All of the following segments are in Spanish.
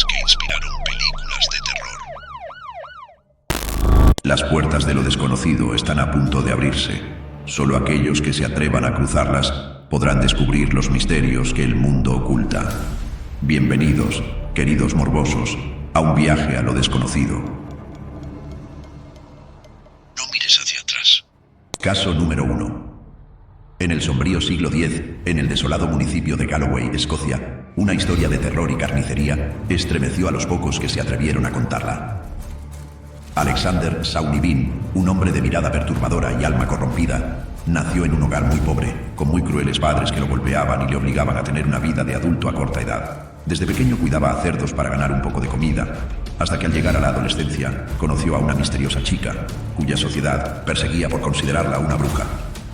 historias que inspiraron películas de terror. Las puertas de lo desconocido están a punto de abrirse. Solo aquellos que se atrevan a cruzarlas podrán descubrir los misterios que el mundo oculta. Bienvenidos, queridos morbosos, a un viaje a lo desconocido. No mires hacia atrás. Caso número 1. En el sombrío siglo X, en el desolado municipio de Galloway, Escocia, una historia de terror y carnicería estremeció a los pocos que se atrevieron a contarla. Alexander Sawney Bean, un hombre de mirada perturbadora y alma corrompida, nació en un hogar muy pobre, con muy crueles padres que lo golpeaban y le obligaban a tener una vida de adulto a corta edad. Desde pequeño cuidaba a cerdos para ganar un poco de comida, hasta que al llegar a la adolescencia conoció a una misteriosa chica, cuya sociedad perseguía por considerarla una bruja.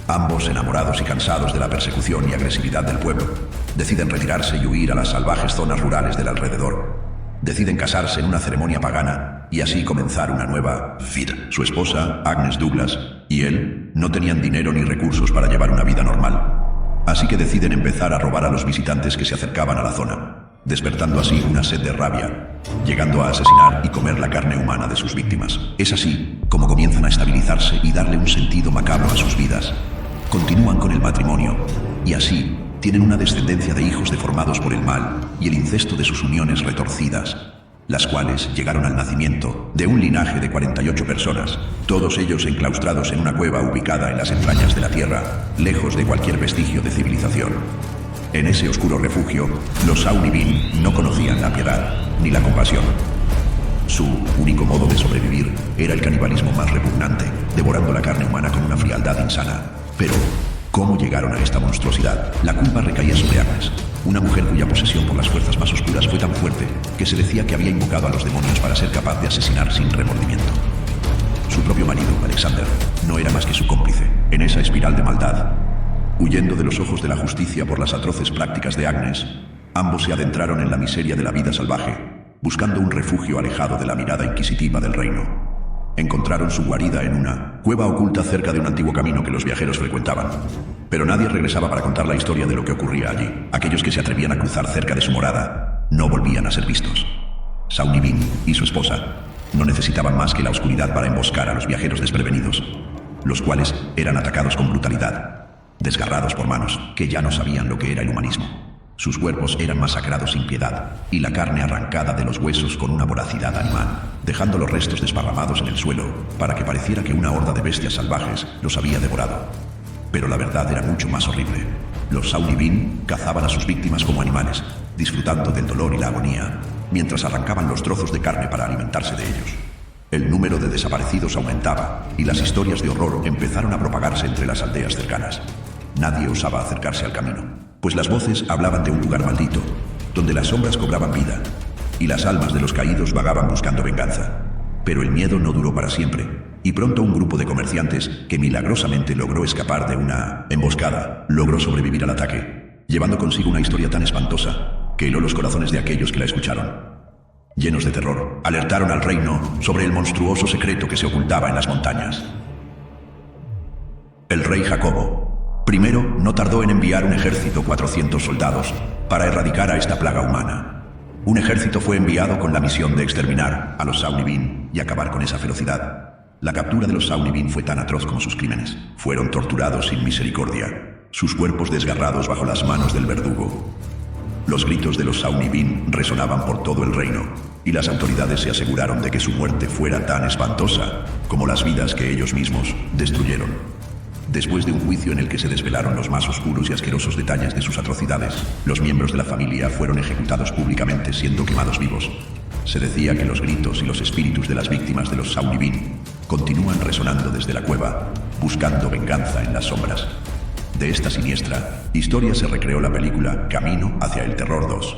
Ambos, enamorados y cansados de la persecución y agresividad del pueblo, deciden retirarse y huir a las salvajes zonas rurales del alrededor. Deciden casarse en una ceremonia pagana y así comenzar una nueva vida. Su esposa, Agnes Douglas, y él no tenían dinero ni recursos para llevar una vida normal. Así que deciden empezar a robar a los visitantes que se acercaban a la zona, despertando así una sed de rabia, llegando a asesinar y comer la carne humana de sus víctimas. Es así como comienzan a estabilizarse y darle un sentido macabro a sus vidas. Continúan con el matrimonio y así tienen una descendencia de hijos deformados por el mal y el incesto de sus uniones retorcidas, las cuales llegaron al nacimiento de un linaje de 48 personas, todos ellos enclaustrados en una cueva ubicada en las entrañas de la tierra, lejos de cualquier vestigio de civilización. En ese oscuro refugio, los Sawney Bean no conocían la piedad ni la compasión. Su único modo de sobrevivir era el canibalismo más repugnante, devorando la carne humana con una frialdad insana. Pero, ¿cómo llegaron a esta monstruosidad? La culpa recaía sobre Agnes, una mujer cuya posesión por las fuerzas más oscuras fue tan fuerte que se decía que había invocado a los demonios para ser capaz de asesinar sin remordimiento. Su propio marido, Alexander, no era más que su cómplice en esa espiral de maldad. Huyendo de los ojos de la justicia por las atroces prácticas de Agnes, ambos se adentraron en la miseria de la vida salvaje, buscando un refugio alejado de la mirada inquisitiva del reino. Encontraron su guarida en una cueva oculta cerca de un antiguo camino que los viajeros frecuentaban. Pero nadie regresaba para contar la historia de lo que ocurría allí. Aquellos que se atrevían a cruzar cerca de su morada no volvían a ser vistos. Sawney Bean y su esposa no necesitaban más que la oscuridad para emboscar a los viajeros desprevenidos, los cuales eran atacados con brutalidad, desgarrados por manos que ya no sabían lo que era el humanismo. Sus cuerpos eran masacrados sin piedad y la carne arrancada de los huesos con una voracidad animal, dejando los restos desparramados en el suelo para que pareciera que una horda de bestias salvajes los había devorado. Pero la verdad era mucho más horrible. Los Sawney Bean cazaban a sus víctimas como animales, disfrutando del dolor y la agonía, mientras arrancaban los trozos de carne para alimentarse de ellos. El número de desaparecidos aumentaba y las historias de horror empezaron a propagarse entre las aldeas cercanas. Nadie osaba acercarse al camino, pues las voces hablaban de un lugar maldito, donde las sombras cobraban vida, y las almas de los caídos vagaban buscando venganza. Pero el miedo no duró para siempre, y pronto un grupo de comerciantes, que milagrosamente logró escapar de una emboscada, logró sobrevivir al ataque, llevando consigo una historia tan espantosa que heló los corazones de aquellos que la escucharon. Llenos de terror, alertaron al reino sobre el monstruoso secreto que se ocultaba en las montañas. El rey Jacobo primero no tardó en enviar un ejército, 400 soldados, para erradicar a esta plaga humana. Un ejército fue enviado con la misión de exterminar a los Sawney Bean y acabar con esa ferocidad. La captura de los Sawney Bean fue tan atroz como sus crímenes. Fueron torturados sin misericordia, sus cuerpos desgarrados bajo las manos del verdugo. Los gritos de los Sawney Bean resonaban por todo el reino, y las autoridades se aseguraron de que su muerte fuera tan espantosa como las vidas que ellos mismos destruyeron. Después de un juicio en el que se desvelaron los más oscuros y asquerosos detalles de sus atrocidades, los miembros de la familia fueron ejecutados públicamente, siendo quemados vivos. Se decía que los gritos y los espíritus de las víctimas de los Sawney Bean continúan resonando desde la cueva, buscando venganza en las sombras. De esta siniestra historia se recreó la película Camino hacia el Terror 2.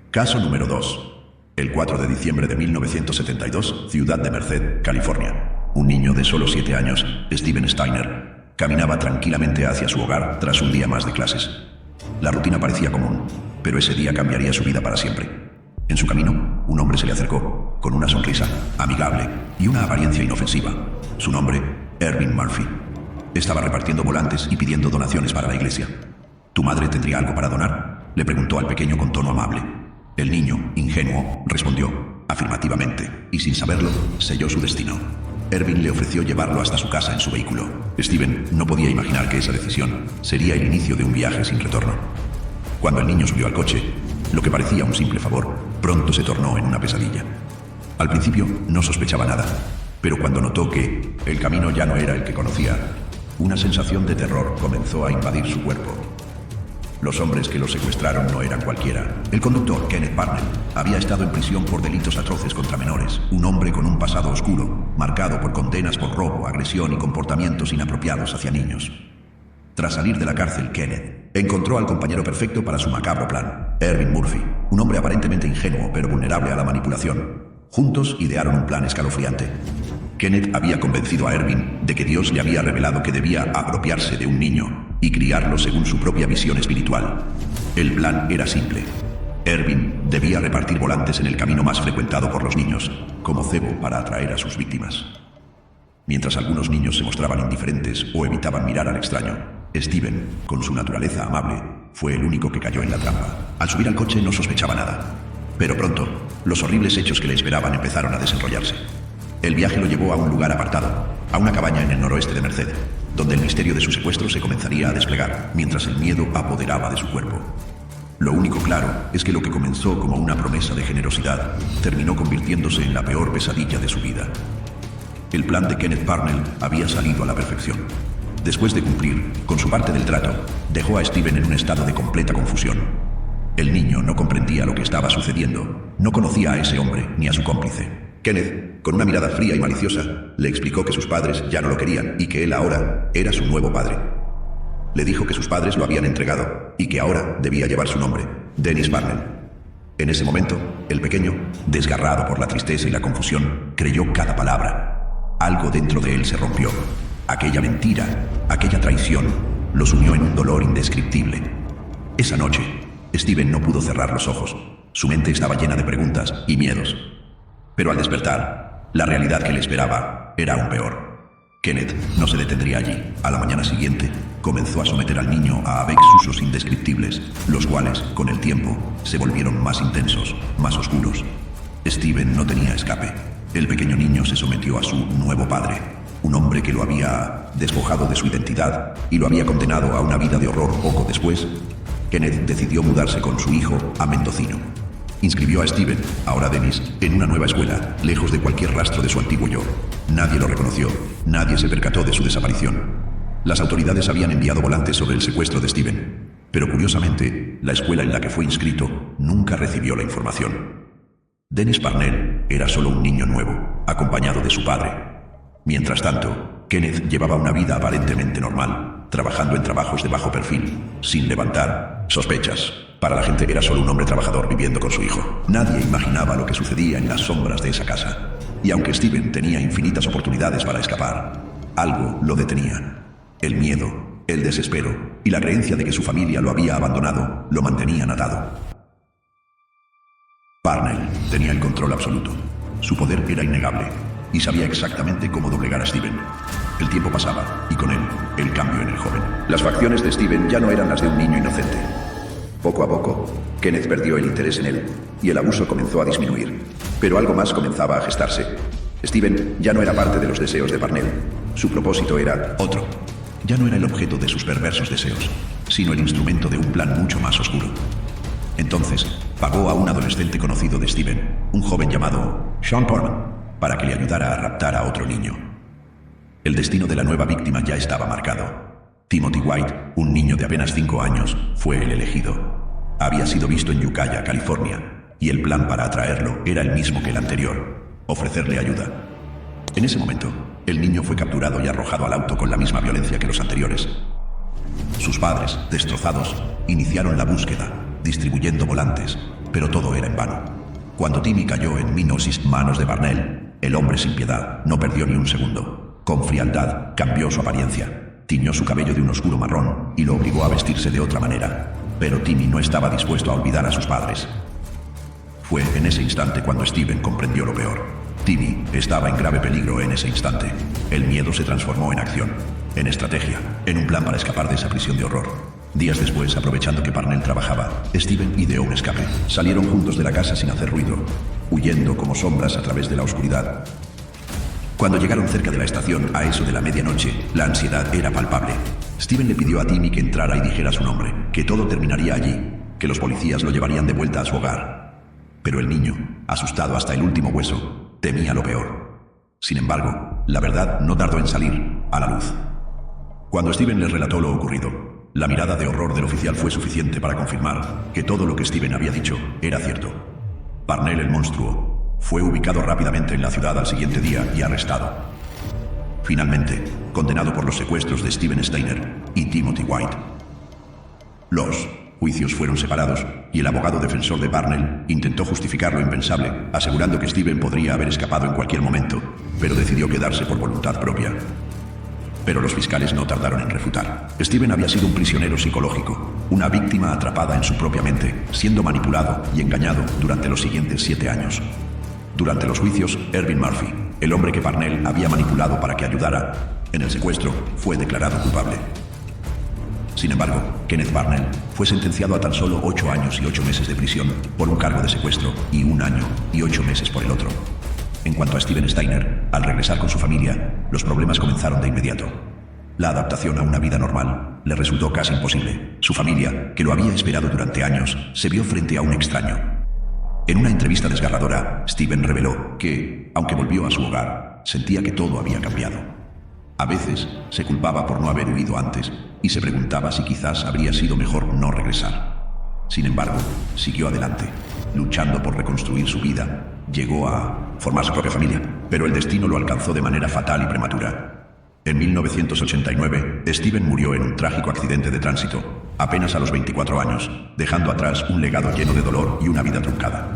Caso número 2. El 4 de diciembre de 1972, Ciudad de Merced, California. Un niño de solo 7 años, Steven Steiner, caminaba tranquilamente hacia su hogar tras un día más de clases. La rutina parecía común, pero ese día cambiaría su vida para siempre. En su camino, un hombre se le acercó, con una sonrisa amigable y una apariencia inofensiva. Su nombre, Ervin Murphy. Estaba repartiendo volantes y pidiendo donaciones para la iglesia. ¿Tu madre tendría algo para donar?, Le preguntó al pequeño con tono amable. El niño, ingenuo, respondió afirmativamente, y sin saberlo, selló su destino. Ervin le ofreció llevarlo hasta su casa en su vehículo. Steven no podía imaginar que esa decisión sería el inicio de un viaje sin retorno. Cuando el niño subió al coche, lo que parecía un simple favor, pronto se tornó en una pesadilla. Al principio no sospechaba nada, pero cuando notó que el camino ya no era el que conocía, una sensación de terror comenzó a invadir su cuerpo. Los hombres que lo secuestraron no eran cualquiera. El conductor, Kenneth Parnell, había estado en prisión por delitos atroces contra menores. Un hombre con un pasado oscuro, marcado por condenas por robo, agresión y comportamientos inapropiados hacia niños. Tras salir de la cárcel, Kenneth encontró al compañero perfecto para su macabro plan, Ervin Murphy, un hombre aparentemente ingenuo pero vulnerable a la manipulación. Juntos idearon un plan escalofriante. Kenneth había convencido a Ervin de que Dios le había revelado que debía apropiarse de un niño y criarlo según su propia visión espiritual. El plan era simple. Ervin debía repartir volantes en el camino más frecuentado por los niños, como cebo para atraer a sus víctimas. Mientras algunos niños se mostraban indiferentes o evitaban mirar al extraño, Steven, con su naturaleza amable, fue el único que cayó en la trampa. Al subir al coche no sospechaba nada, pero pronto, los horribles hechos que le esperaban empezaron a desenrollarse. El viaje lo llevó a un lugar apartado, a una cabaña en el noroeste de Merced, donde el misterio de su secuestro se comenzaría a desplegar, mientras el miedo apoderaba de su cuerpo. Lo único claro es que lo que comenzó como una promesa de generosidad terminó convirtiéndose en la peor pesadilla de su vida. El plan de Kenneth Parnell había salido a la perfección. Después de cumplir con su parte del trato, dejó a Steven en un estado de completa confusión. El niño no comprendía lo que estaba sucediendo, no conocía a ese hombre ni a su cómplice. Kenneth, con una mirada fría y maliciosa, le explicó que sus padres ya no lo querían y que él ahora era su nuevo padre. Le dijo que sus padres lo habían entregado y que ahora debía llevar su nombre, Dennis Parnell. En ese momento, el pequeño, desgarrado por la tristeza y la confusión, creyó cada palabra. Algo dentro de él se rompió. Aquella mentira, aquella traición, los unió en un dolor indescriptible. Esa noche, Steven no pudo cerrar los ojos. Su mente estaba llena de preguntas y miedos. Pero al despertar, la realidad que le esperaba era aún peor. Kenneth no se detendría allí. A la mañana siguiente, comenzó a someter al niño a usos indescriptibles, los cuales, con el tiempo, se volvieron más intensos, más oscuros. Steven no tenía escape. El pequeño niño se sometió a su nuevo padre, un hombre que lo había despojado de su identidad y lo había condenado a una vida de horror. Poco después, Kenneth decidió mudarse con su hijo a Mendocino. Inscribió a Steven, ahora Dennis, en una nueva escuela, lejos de cualquier rastro de su antiguo yo. Nadie lo reconoció, nadie se percató de su desaparición. Las autoridades habían enviado volantes sobre el secuestro de Steven, pero curiosamente, la escuela en la que fue inscrito nunca recibió la información. Dennis Parnell era solo un niño nuevo, acompañado de su padre. Mientras tanto, Kenneth llevaba una vida aparentemente normal, trabajando en trabajos de bajo perfil, sin levantar sospechas. Para la gente era solo un hombre trabajador viviendo con su hijo. Nadie imaginaba lo que sucedía en las sombras de esa casa. Y aunque Steven tenía infinitas oportunidades para escapar, algo lo detenía. El miedo, el desespero y la creencia de que su familia lo había abandonado lo mantenían atado. Parnell tenía el control absoluto. Su poder era innegable y sabía exactamente cómo doblegar a Steven. El tiempo pasaba y con él, el cambio en el joven. Las facciones de Steven ya no eran las de un niño inocente. Poco a poco, Kenneth perdió el interés en él y el abuso comenzó a disminuir. Pero algo más comenzaba a gestarse. Steven ya no era parte de los deseos de Parnell. Su propósito era otro. Ya no era el objeto de sus perversos deseos, sino el instrumento de un plan mucho más oscuro. Entonces, pagó a un adolescente conocido de Steven, un joven llamado Sean Portman, para que le ayudara a raptar a otro niño. El destino de la nueva víctima ya estaba marcado. Timothy White, un niño de apenas 5 años, fue el elegido. Había sido visto en Ukiah, California, y el plan para atraerlo era el mismo que el anterior: ofrecerle ayuda. En ese momento, el niño fue capturado y arrojado al auto con la misma violencia que los anteriores. Sus padres, destrozados, iniciaron la búsqueda, distribuyendo volantes, pero todo era en vano. Cuando Timmy cayó en manos de Parnell, el hombre sin piedad no perdió ni un segundo. Con frialdad cambió su apariencia. Tiñó su cabello de un oscuro marrón y lo obligó a vestirse de otra manera. Pero Timmy no estaba dispuesto a olvidar a sus padres. Fue en ese instante cuando Steven comprendió lo peor. Timmy estaba en grave peligro en ese instante. El miedo se transformó en acción, en estrategia, en un plan para escapar de esa prisión de horror. Días después, aprovechando que Parnell trabajaba, Steven ideó un escape. Salieron juntos de la casa sin hacer ruido, huyendo como sombras a través de la oscuridad. Cuando llegaron cerca de la estación, a eso de la medianoche, la ansiedad era palpable. Steven le pidió a Timmy que entrara y dijera su nombre, que todo terminaría allí, que los policías lo llevarían de vuelta a su hogar. Pero el niño, asustado hasta el último hueso, temía lo peor. Sin embargo, la verdad no tardó en salir a la luz. Cuando Steven les relató lo ocurrido, la mirada de horror del oficial fue suficiente para confirmar que todo lo que Steven había dicho era cierto. Parnell el monstruo fue ubicado rápidamente en la ciudad al siguiente día y arrestado. Finalmente, condenado por los secuestros de Steven Steiner y Timothy White. Los juicios fueron separados y el abogado defensor de Parnell intentó justificar lo impensable, asegurando que Steven podría haber escapado en cualquier momento, pero decidió quedarse por voluntad propia. Pero los fiscales no tardaron en refutar. Steven había sido un prisionero psicológico, una víctima atrapada en su propia mente, siendo manipulado y engañado durante los siguientes 7 años. Durante los juicios, Ervin Murphy, el hombre que Parnell había manipulado para que ayudara en el secuestro, fue declarado culpable. Sin embargo, Kenneth Parnell fue sentenciado a tan solo 8 años y 8 meses de prisión por un cargo de secuestro y 1 año y 8 meses por el otro. En cuanto a Steven Steiner, al regresar con su familia, los problemas comenzaron de inmediato. La adaptación a una vida normal le resultó casi imposible. Su familia, que lo había esperado durante años, se vio frente a un extraño. En una entrevista desgarradora, Steven reveló que, aunque volvió a su hogar, sentía que todo había cambiado. A veces se culpaba por no haber huido antes y se preguntaba si quizás habría sido mejor no regresar. Sin embargo, siguió adelante, luchando por reconstruir su vida. Llegó a formar su propia familia, pero el destino lo alcanzó de manera fatal y prematura. En 1989, Steven murió en un trágico accidente de tránsito, apenas a los 24 años, dejando atrás un legado lleno de dolor y una vida truncada.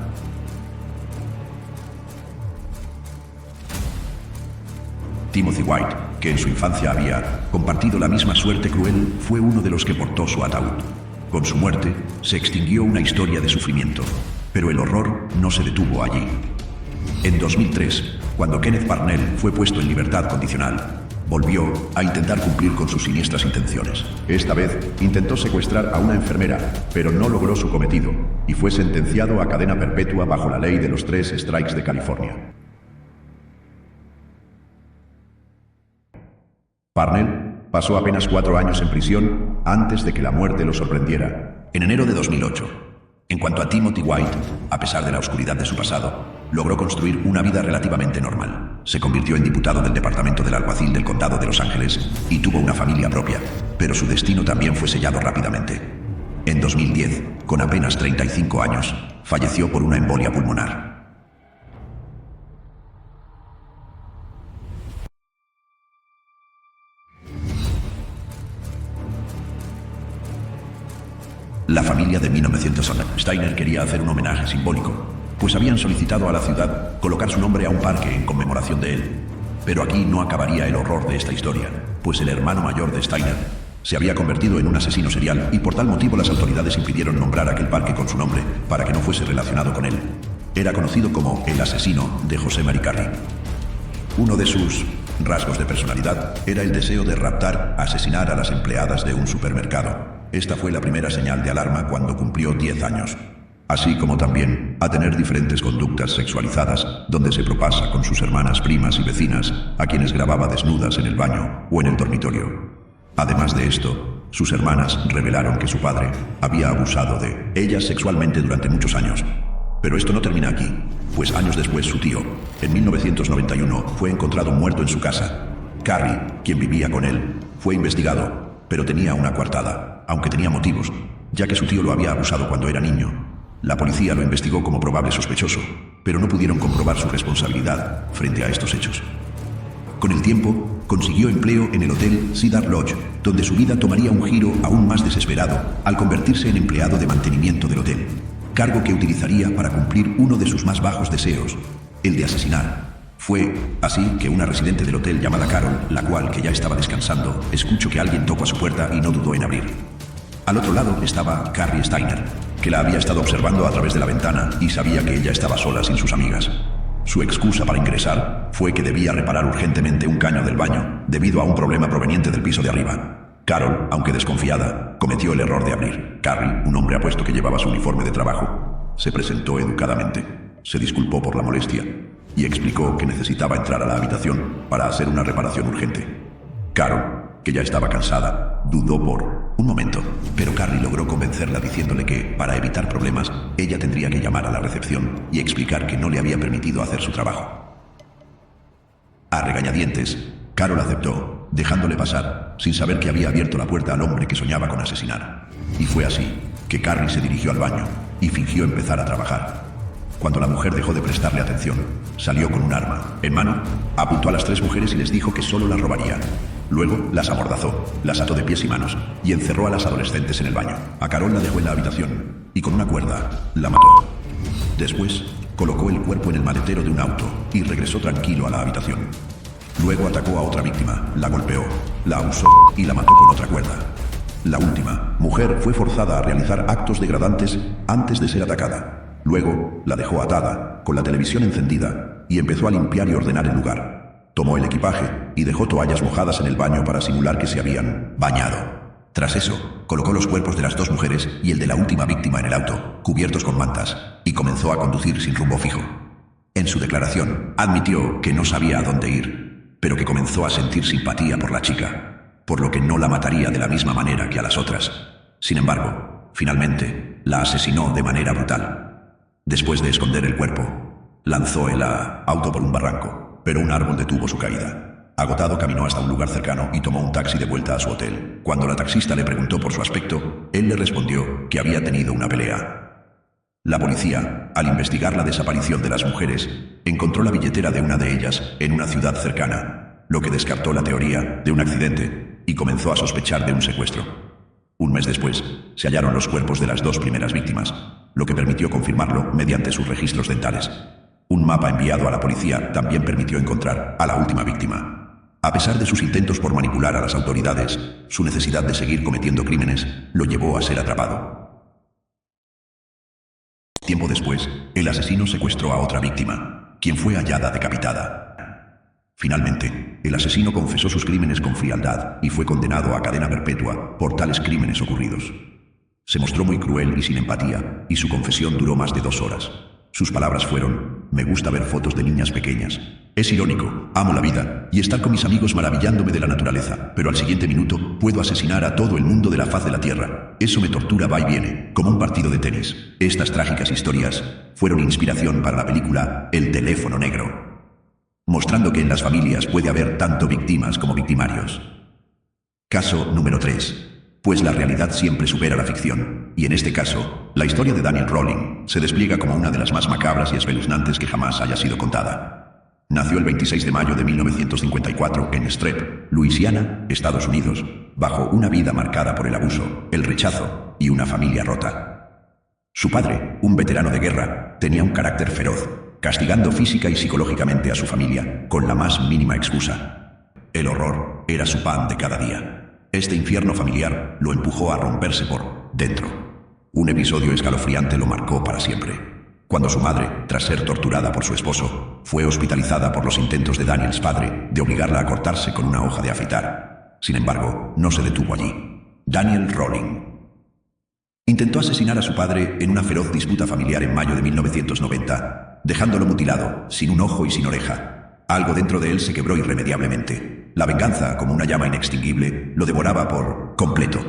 Timothy White, que en su infancia había compartido la misma suerte cruel, fue uno de los que portó su ataúd. Con su muerte, se extinguió una historia de sufrimiento, pero el horror no se detuvo allí. En 2003, cuando Kenneth Parnell fue puesto en libertad condicional, volvió a intentar cumplir con sus siniestras intenciones. Esta vez, intentó secuestrar a una enfermera, pero no logró su cometido, y fue sentenciado a cadena perpetua bajo la ley de los 3 strikes de California. Parnell pasó apenas 4 años en prisión antes de que la muerte lo sorprendiera, en enero de 2008. En cuanto a Timothy White, a pesar de la oscuridad de su pasado, logró construir una vida relativamente normal. Se convirtió en diputado del departamento del alguacil del condado de Los Ángeles y tuvo una familia propia, pero su destino también fue sellado rápidamente. En 2010, con apenas 35 años, falleció por una embolia pulmonar. La familia de 1900 Steiner quería hacer un homenaje simbólico, pues habían solicitado a la ciudad colocar su nombre a un parque en conmemoración de él. Pero aquí no acabaría el horror de esta historia, pues el hermano mayor de Steiner se había convertido en un asesino serial y por tal motivo las autoridades impidieron nombrar aquel parque con su nombre para que no fuese relacionado con él. Era conocido como el asesino de José Mari Carey. Uno de sus rasgos de personalidad era el deseo de raptar, asesinar a las empleadas de un supermercado. Esta fue la primera señal de alarma cuando cumplió 10 años. Así como también a tener diferentes conductas sexualizadas, donde se propasa con sus hermanas, primas y vecinas, a quienes grababa desnudas en el baño o en el dormitorio. Además de esto, sus hermanas revelaron que su padre había abusado de ellas sexualmente durante muchos años. Pero esto no termina aquí, pues años después su tío, en 1991, fue encontrado muerto en su casa. Carrie, quien vivía con él, fue investigado, pero tenía una coartada, aunque tenía motivos, ya que su tío lo había abusado cuando era niño. La policía lo investigó como probable sospechoso, pero no pudieron comprobar su responsabilidad frente a estos hechos. Con el tiempo, consiguió empleo en el hotel Cedar Lodge, donde su vida tomaría un giro aún más desesperado al convertirse en empleado de mantenimiento del hotel, cargo que utilizaría para cumplir uno de sus más bajos deseos, el de asesinar. Fue así que una residente del hotel llamada Carol, la cual, que ya estaba descansando, escuchó que alguien tocó a su puerta y no dudó en abrir. Al otro lado estaba Carrie Steiner, que la había estado observando a través de la ventana y sabía que ella estaba sola sin sus amigas. Su excusa para ingresar fue que debía reparar urgentemente un caño del baño debido a un problema proveniente del piso de arriba. Carol, aunque desconfiada, cometió el error de abrir. Carrie, un hombre apuesto que llevaba su uniforme de trabajo, se presentó educadamente, se disculpó por la molestia y explicó que necesitaba entrar a la habitación para hacer una reparación urgente. Carol, que ya estaba cansada, dudó por un momento, pero Carrie logró convencerla diciéndole que, para evitar problemas, ella tendría que llamar a la recepción y explicar que no le había permitido hacer su trabajo. A regañadientes, Carol aceptó, dejándole pasar, sin saber que había abierto la puerta al hombre que soñaba con asesinar. Y fue así que Carrie se dirigió al baño y fingió empezar a trabajar. Cuando la mujer dejó de prestarle atención, salió con un arma en mano, apuntó a las 3 mujeres y les dijo que solo las robaría. Luego las amordazó, las ató de pies y manos y encerró a las adolescentes en el baño. A Carol la dejó en la habitación y con una cuerda la mató. Después, colocó el cuerpo en el maletero de un auto y regresó tranquilo a la habitación. Luego atacó a otra víctima, la golpeó, la usó y la mató con otra cuerda. La última mujer fue forzada a realizar actos degradantes antes de ser atacada. Luego la dejó atada, con la televisión encendida, y empezó a limpiar y ordenar el lugar. Tomó el equipaje y dejó toallas mojadas en el baño para simular que se habían bañado. Tras eso, colocó los cuerpos de las 2 mujeres y el de la última víctima en el auto, cubiertos con mantas, y comenzó a conducir sin rumbo fijo. En su declaración, admitió que no sabía a dónde ir, pero que comenzó a sentir simpatía por la chica, por lo que no la mataría de la misma manera que a las otras. Sin embargo, finalmente, la asesinó de manera brutal. Después de esconder el cuerpo, lanzó el auto por un barranco, pero un árbol detuvo su caída. Agotado, caminó hasta un lugar cercano y tomó un taxi de vuelta a su hotel. Cuando la taxista le preguntó por su aspecto, él le respondió que había tenido una pelea. La policía, al investigar la desaparición de las mujeres, encontró la billetera de una de ellas en una ciudad cercana, lo que descartó la teoría de un accidente y comenzó a sospechar de un secuestro. Un mes después, se hallaron los cuerpos de las 2 primeras víctimas, lo que permitió confirmarlo mediante sus registros dentales. Un mapa enviado a la policía también permitió encontrar a la última víctima. A pesar de sus intentos por manipular a las autoridades, su necesidad de seguir cometiendo crímenes lo llevó a ser atrapado. Tiempo después, el asesino secuestró a otra víctima, quien fue hallada decapitada. Finalmente, el asesino confesó sus crímenes con frialdad y fue condenado a cadena perpetua por tales crímenes ocurridos. Se mostró muy cruel y sin empatía, y su confesión duró más de 2 horas. Sus palabras fueron: me gusta ver fotos de niñas pequeñas. Es irónico, amo la vida y estar con mis amigos maravillándome de la naturaleza, pero al siguiente minuto puedo asesinar a todo el mundo de la faz de la tierra. Eso me tortura, va y viene, como un partido de tenis. Estas trágicas historias fueron inspiración para la película El teléfono negro, mostrando que en las familias puede haber tanto víctimas como victimarios. Caso número 3. Pues la realidad siempre supera la ficción, y en este caso, la historia de Daniel Rolling se despliega como una de las más macabras y espeluznantes que jamás haya sido contada. Nació el 26 de mayo de 1954 en Strep, Luisiana, Estados Unidos, bajo una vida marcada por el abuso, el rechazo y una familia rota. Su padre, un veterano de guerra, tenía un carácter feroz, castigando física y psicológicamente a su familia con la más mínima excusa. El horror era su pan de cada día. Este infierno familiar lo empujó a romperse por dentro. Un episodio escalofriante lo marcó para siempre, cuando su madre, tras ser torturada por su esposo, fue hospitalizada por los intentos de Daniels padre de obligarla a cortarse con una hoja de afeitar. Sin embargo, no se detuvo allí. Daniel Rolling intentó asesinar a su padre en una feroz disputa familiar en mayo de 1990, dejándolo mutilado, sin un ojo y sin oreja. Algo dentro de él se quebró irremediablemente. La venganza, como una llama inextinguible, lo devoraba por completo.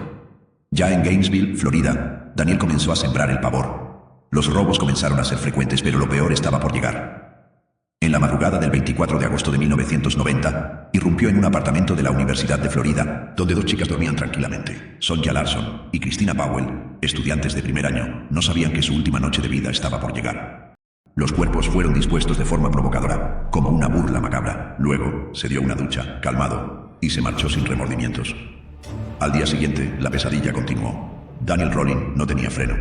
Ya en Gainesville, Florida, Daniel comenzó a sembrar el pavor. Los robos comenzaron a ser frecuentes, pero lo peor estaba por llegar. En la madrugada del 24 de agosto de 1990, irrumpió en un apartamento de la Universidad de Florida, donde 2 chicas dormían tranquilamente. Sonja Larson y Christina Powell, estudiantes de primer año, no sabían que su última noche de vida estaba por llegar. Los cuerpos fueron dispuestos de forma provocadora, como una burla macabra. Luego se dio una ducha, calmado, y se marchó sin remordimientos. Al día siguiente, la pesadilla continuó. Daniel Rolling no tenía freno.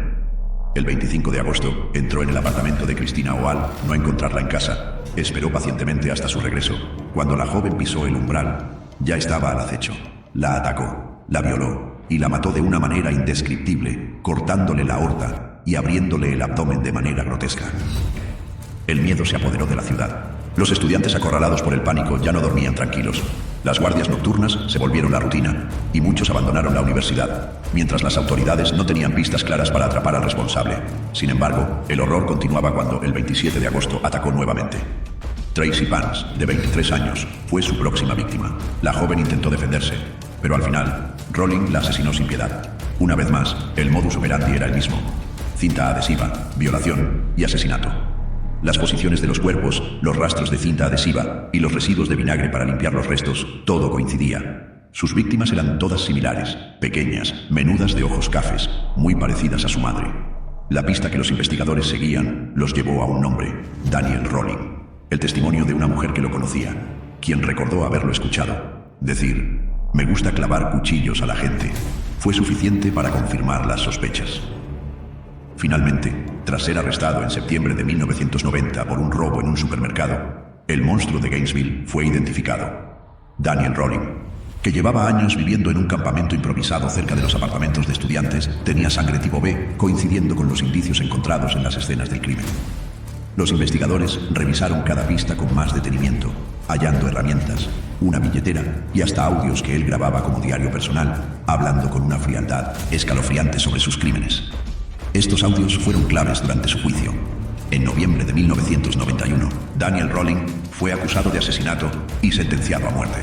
El 25 de agosto, entró en el apartamento de Christina o al no encontrarla en casa, esperó pacientemente hasta su regreso. Cuando la joven pisó el umbral, ya estaba al acecho. La atacó, la violó y la mató de una manera indescriptible, cortándole la aorta y abriéndole el abdomen de manera grotesca. El miedo se apoderó de la ciudad. Los estudiantes, acorralados por el pánico, ya no dormían tranquilos. Las guardias nocturnas se volvieron la rutina, y muchos abandonaron la universidad, mientras las autoridades no tenían pistas claras para atrapar al responsable. Sin embargo, el horror continuaba cuando, el 27 de agosto, atacó nuevamente. Tracy Pants, de 23 años, fue su próxima víctima. La joven intentó defenderse, pero al final, Rowling la asesinó sin piedad. Una vez más, el modus operandi era el mismo: cinta adhesiva, violación y asesinato. Las posiciones de los cuerpos, los rastros de cinta adhesiva y los residuos de vinagre para limpiar los restos, todo coincidía. Sus víctimas eran todas similares, pequeñas, menudas de ojos cafés, muy parecidas a su madre. La pista que los investigadores seguían los llevó a un nombre: Daniel Rowling. El testimonio de una mujer que lo conocía, quien recordó haberlo escuchado decir: «Me gusta clavar cuchillos a la gente», fue suficiente para confirmar las sospechas. Finalmente, tras ser arrestado en septiembre de 1990 por un robo en un supermercado, el monstruo de Gainesville fue identificado. Daniel Rowling, que llevaba años viviendo en un campamento improvisado cerca de los apartamentos de estudiantes, tenía sangre tipo B, coincidiendo con los indicios encontrados en las escenas del crimen. Los investigadores revisaron cada pista con más detenimiento, hallando herramientas, una billetera y hasta audios que él grababa como diario personal, hablando con una frialdad escalofriante sobre sus crímenes. Estos audios fueron claves durante su juicio. En noviembre de 1991, Daniel Rowling fue acusado de asesinato y sentenciado a muerte.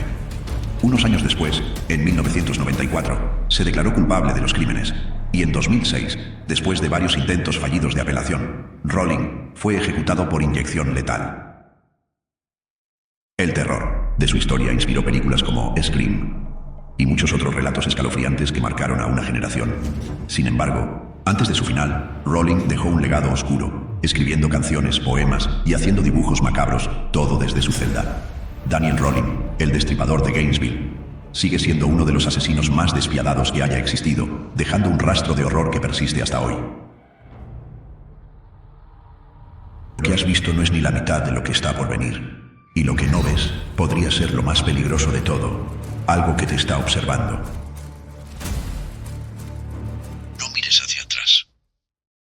Unos años después, en 1994, se declaró culpable de los crímenes, y en 2006, después de varios intentos fallidos de apelación, Rowling fue ejecutado por inyección letal. El terror de su historia inspiró películas como Scream y muchos otros relatos escalofriantes que marcaron a una generación. Sin embargo, antes de su final, Rowling dejó un legado oscuro, escribiendo canciones, poemas y haciendo dibujos macabros, todo desde su celda. Daniel Rowling, el destripador de Gainesville, sigue siendo uno de los asesinos más despiadados que haya existido, dejando un rastro de horror que persiste hasta hoy. Lo que has visto no es ni la mitad de lo que está por venir, y lo que no ves podría ser lo más peligroso de todo, algo que te está observando. No mires